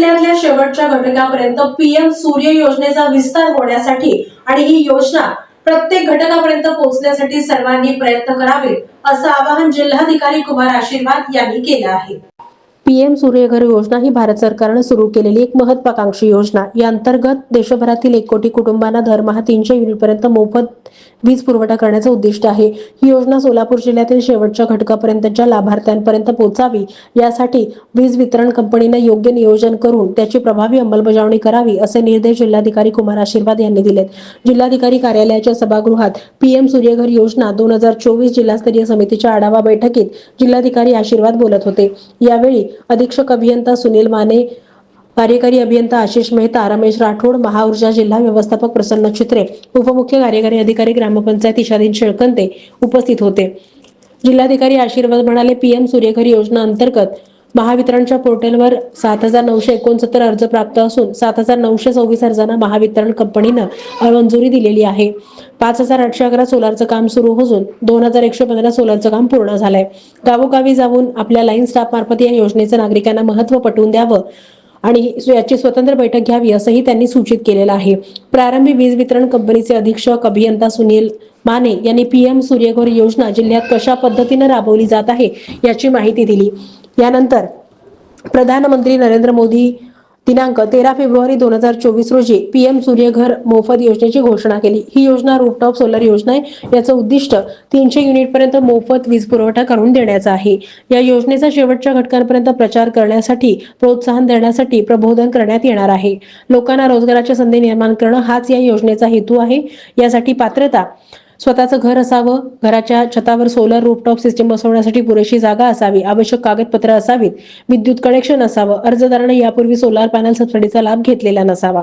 जिल्ह्यातल्या शेवटच्या घटकापर्यंत पीएम सूर्य योजनेचा विस्तार होण्यासाठी आणि ही योजना प्रत्येक घटकापर्यंत पोहोचण्यासाठी सर्वांनी प्रयत्न करावे असं आवाहन जिल्हाधिकारी कुमार आशीर्वाद यांनी केलं आहे। पीएम सूर्यघर योजना ही भारत सरकारने सुरू केलेली एक महत्वाकांक्षी योजना। या अंतर्गत देशभरातील 1 कोटी कुटुंबांना दरमहा 300 युनिटपर्यंत मोफत वीज पुरवठा करण्याचे उद्दिष्ट आहे। ही योजना सोलापूर जिल्ह्यातील शेवटच्या घटकापर्यंतच्या लाभार्थ्यांपर्यंत पोहोचावी यासाठी वीज वितरण कंपनीने योग्य नियोजन करून त्याची प्रभावी अंमलबजावणी करावी असे निर्देश जिल्हाधिकारी कुमार आशीर्वाद यांनी दिलेत। जिल्हाधिकारी कार्यालयाच्या सभागृहात पीएम सूर्यघर योजना 2024 जिल्हास्तरीय समितीच्या आढावा बैठकीत जिल्हाधिकारी आशीर्वाद बोलत होते। यावेळी अधीक्षक अभियंता सुनील माने, कार्यकारी अभियंता आशिष मेहता, रमेश राठोड, महाऊर्जा जिल्हा व्यवस्थापक प्रसन्न चित्रे, उपमुख्य कार्यकारी अधिकारी ग्रामपंचायत इशादीन शेळकंते उपस्थित होते। जिल्हाधिकारी आशीर्वाद म्हणाले, पीएम सूर्यघर योजना अंतर्गत महावितरणच्या पोर्टलवर 7,969 अर्ज प्राप्त असून 7,926 अर्जांना महावितरण कंपनीनं मंजुरी दिलेली आहे। 5,811 सोलारचं काम सुरू होऊन 2,115 सोलारचं काम पूर्ण झालंय। गावोगावी जाऊन आपल्या लाईन स्टाफ मार्फत या योजनेचं नागरिकांना महत्त्व पटवून द्यावं आणि याची स्वतंत्र बैठक घ्यावी असंही त्यांनी सूचित केलेलं आहे। प्रारंभी वीज वितरण कंपनीचे अधीक्षक अभियंता सुनील माने यांनी पीएम सूर्यघर योजना जिल्ह्यात कशा पद्धतीने राबवली जात आहे याची माहिती दिली। यानंतर प्रधानमंत्री नरेंद्र मोदी दिनांक 13 फेब्रुवारी 2024 रोजी पीएम सूर्यघर मोफत योजनेची घोषणा केली। ही योजना रूफटॉप सोलर योजना आहे। याचं उद्दिष्ट 300 युनिटपर्यंत मोफत वीज पुरवठा करून देण्याचं आहे। या योजनेचा शेवटच्या घटकांपर्यंत प्रचार करण्यासाठी, प्रोत्साहन देण्यासाठी प्रबोधन करण्यात येणार आहे। लोकांना रोजगाराच्या संधी निर्माण करणं हाच या योजनेचा हेतू आहे। यासाठी पात्रता स्वतःचं घर असावं, घराच्या छतावर सोलर रूफटॉप सिस्टीम बसवण्यासाठी पुरेशी जागा असावी, आवश्यक कागदपत्र असावीत, विद्युत कनेक्शन असावं, अर्जदारांना यापूर्वी सोलार पॅनल सबसिडीचा लाभ घेतलेला नसावा।